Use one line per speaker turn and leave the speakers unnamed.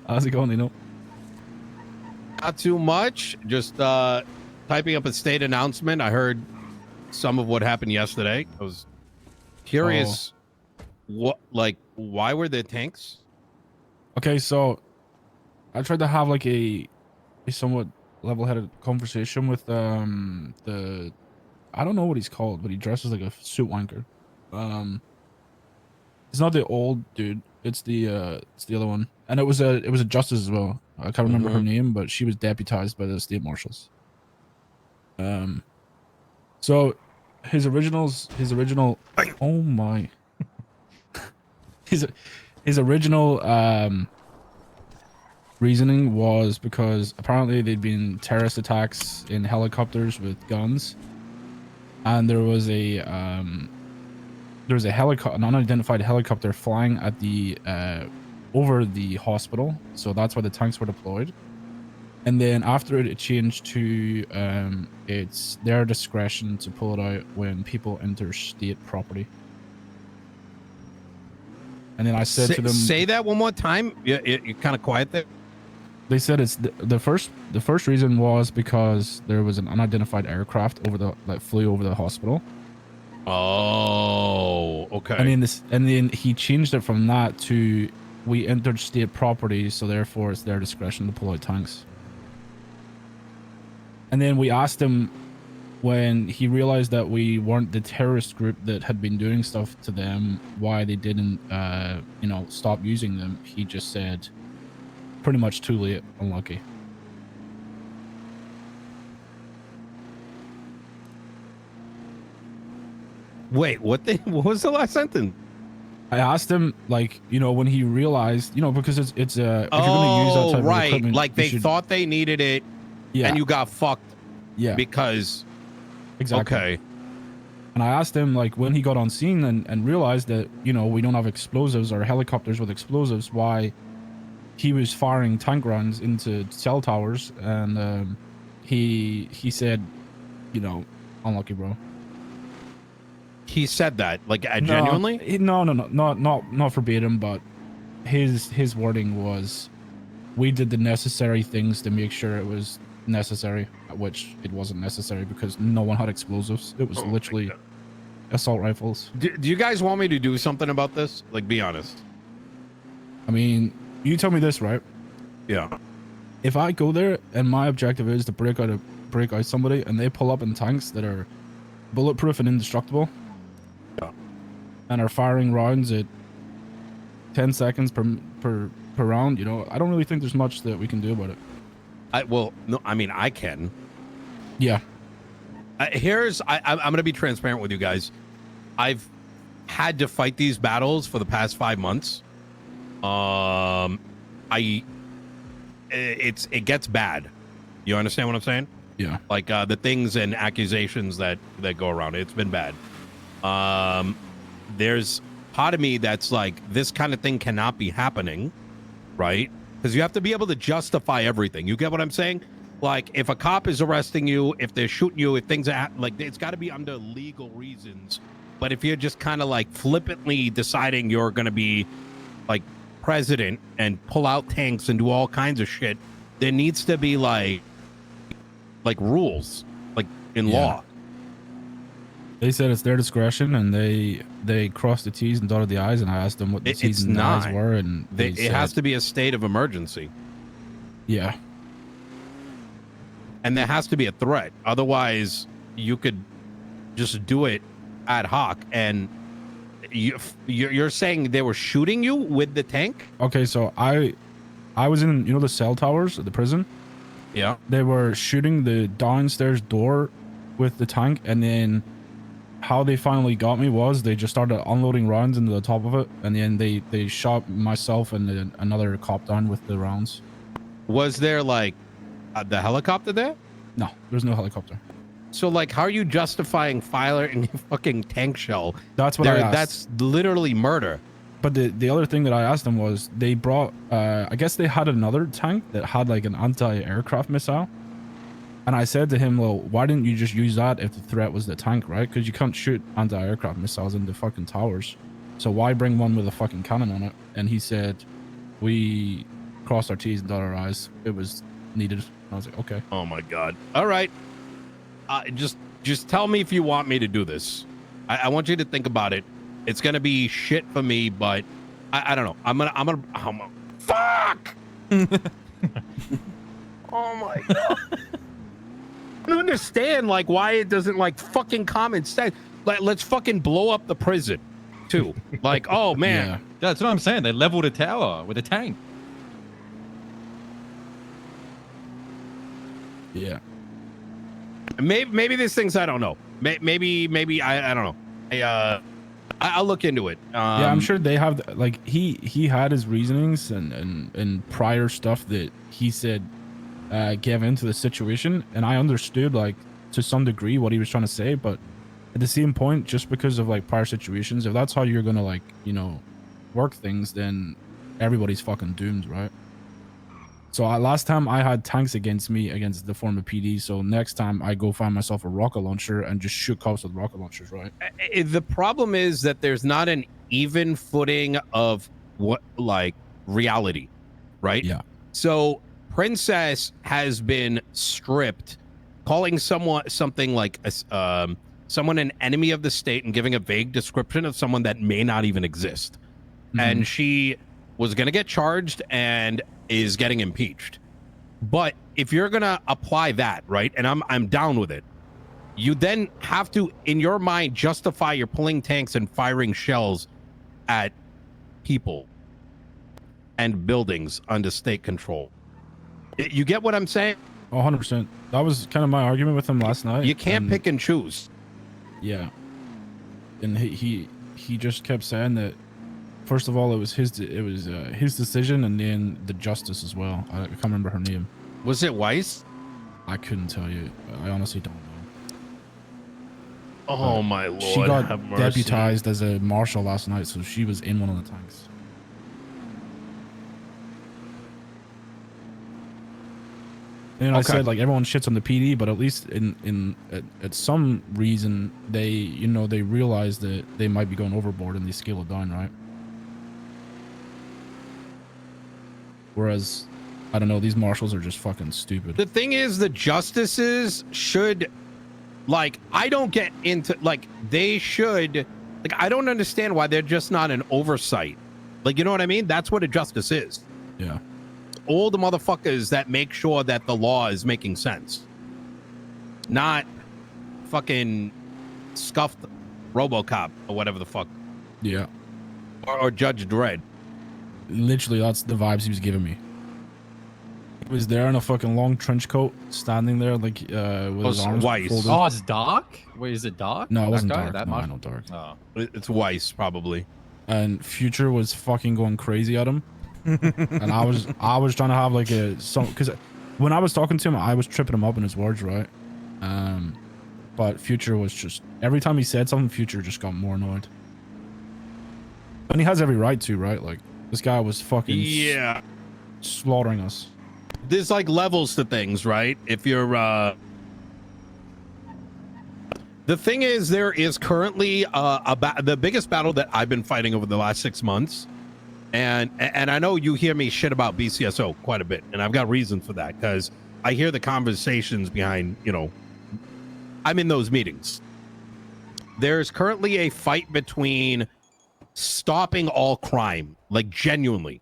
How's it going, Nino?
Not too much. Just typing up a state announcement. I heard some of what happened yesterday. I was curious. Why were there tanks?
Okay, so I tried to have like a somewhat level-headed conversation with the I don't know what he's called, but he dresses like a suit wanker. It's not the old dude. It's the other one, and it was a justice as well. I can't remember her name, but she was deputized by the state marshals. So his original oh my his original reasoning was because apparently there'd been terrorist attacks in helicopters with guns, and there was an unidentified helicopter flying at the over the hospital, so that's why the tanks were deployed. And then after it changed to it's their discretion to pull it out when people enter state property. And then I said to them,
"Say that one more time." You're kind of quiet there.
They said it's the first reason was because there was an unidentified aircraft that flew over the hospital.
Oh, okay.
And then he changed it from that to we entered state property, so therefore it's their discretion to pull out tanks. And then we asked him when he realized that we weren't the terrorist group that had been doing stuff to them, why they didn't, stop using them. He just said, pretty much too late, unlucky.
Wait, what was the last sentence?
I asked him, when he realized, because it's if you're going to use that type of equipment,
like they thought they needed it. Yeah. And you got fucked.
Yeah.
Because.
Exactly.
Okay.
And I asked him, when he got on scene and realized that, we don't have explosives or helicopters with explosives, why he was firing tank rounds into cell towers. And he said, unlucky, bro.
He said that, genuinely?
No, not verbatim, but his wording was, we did the necessary things to make sure it was necessary, which it wasn't necessary because no one had explosives. It was literally assault rifles.
Do you guys want me to do something about this? Be honest.
I mean, you tell me this, right?
Yeah.
If I go there and my objective is to break out somebody and they pull up in tanks that are bulletproof and indestructible,
yeah,
and are firing rounds at 10 seconds per round, I don't really think there's much that we can do about it.
I can.
Yeah.
I'm going to be transparent with you guys. I've had to fight these battles for the past 5 months. It gets bad. You understand what I'm saying?
Yeah.
The things and accusations that go around. It's been bad. There's part of me that's like, this kind of thing cannot be happening, right? Because you have to be able to justify everything. You get what I'm saying? If a cop is arresting you, if they're shooting you, if things are it's got to be under legal reasons. But if you're just kind of flippantly deciding you're going to be president and pull out tanks and do all kinds of shit, there needs to be rules, in law.
They said it's their discretion, and they crossed the T's and dotted the I's, and I asked them what the T's and the I's were, and
it has to be a state of emergency.
Yeah.
And there has to be a threat. Otherwise, you could just do it ad hoc. And you're saying they were shooting you with the tank?
Okay, so I was in, the cell towers at the prison.
Yeah.
They were shooting the downstairs door with the tank, and then how they finally got me was they just started unloading rounds into the top of it, and then they shot myself and another cop down with the rounds.
Was there the helicopter there?
No, there's no helicopter.
So how are you justifying firing a fucking tank shell?
That's what I asked.
That's literally murder.
But the other thing that I asked them was they brought I guess they had another tank that had an anti-aircraft missile. And I said to him, well, why didn't you just use that if the threat was the tank, right? Because you can't shoot anti-aircraft missiles into fucking towers. So why bring one with a fucking cannon on it? And he said, we crossed our T's and dotted our I's. It was needed. I was like, okay.
Oh my God. All right. Just tell me if you want me to do this. I want you to think about it. It's gonna be shit for me, but I don't know. I'm gonna fuck. Oh my God. I don't understand like why it doesn't like fucking common sense. Like let's fucking blow up the prison too. Like, oh man.
Yeah.
That's what I'm saying. They leveled a tower with a tank.
Yeah.
Maybe there's things I don't know. Maybe I don't know. I'll look into it.
Yeah, I'm sure they have like he had his reasonings and prior stuff that he said gave into the situation, and I understood like to some degree what he was trying to say, but at the same point, just because of like prior situations, if that's how you're gonna like, you know, work things, then everybody's fucking doomed, right? So last time I had tanks against me against the former PD, so next time I go find myself a rocket launcher and just shoot cops with rocket launchers, right?
The problem is that there's not an even footing of what like reality, right?
Yeah.
So Princess has been stripped, calling something like someone an enemy of the state and giving a vague description of someone that may not even exist. And she was going to get charged and is getting impeached. But if you're going to apply that, right, and I'm down with it, you then have to, in your mind, justify you're pulling tanks and firing shells at people and buildings under state control. You get what I'm saying?
100%. That was kind of my argument with him last night.
You can't pick and choose.
Yeah. And he just kept saying that, first of all, it was his decision, and then the justice as well. I can't remember her name.
Was it Weiss?
I couldn't tell you. I honestly don't know.
Oh my Lord.
She got deputized as a marshal last night, so she was in one of the tanks. And I said, like, everyone shits on the PD, but at least at some reason they realize that they might be going overboard and they scale it down, right? Whereas, I don't know, these marshals are just fucking stupid.
The thing is, the justices should, like, I don't get into, like, they should, like, I don't understand why they're just not an oversight. Like, you know what I mean? That's what a justice is.
Yeah.
All the motherfuckers that make sure that the law is making sense. Not fucking scuffed RoboCop or whatever the fuck.
Yeah.
Or Judge Dredd.
Literally, that's the vibes he was giving me. He was there in a fucking long trench coat, standing there like with his arms folded.
Oh, it's dark? Wait, is it dark?
No, it wasn't dark.
That
No,
much?
I know dark.
Oh.
It's Weiss, probably.
And Future was fucking going crazy at him. And I was trying to have like because when I was talking to him, I was tripping him up in his words, right? But Future was just, every time he said something, Future just got more annoyed. And he has every right to, right? Like, this guy was fucking slaughtering us.
There's like levels to things, right? If you're the thing is, there is currently the biggest battle that I've been fighting over the last 6 months. And I know you hear me shit about BCSO quite a bit, and I've got reason for that, because I hear the conversations behind, you know, I'm in those meetings. There's currently a fight between stopping all crime, like genuinely,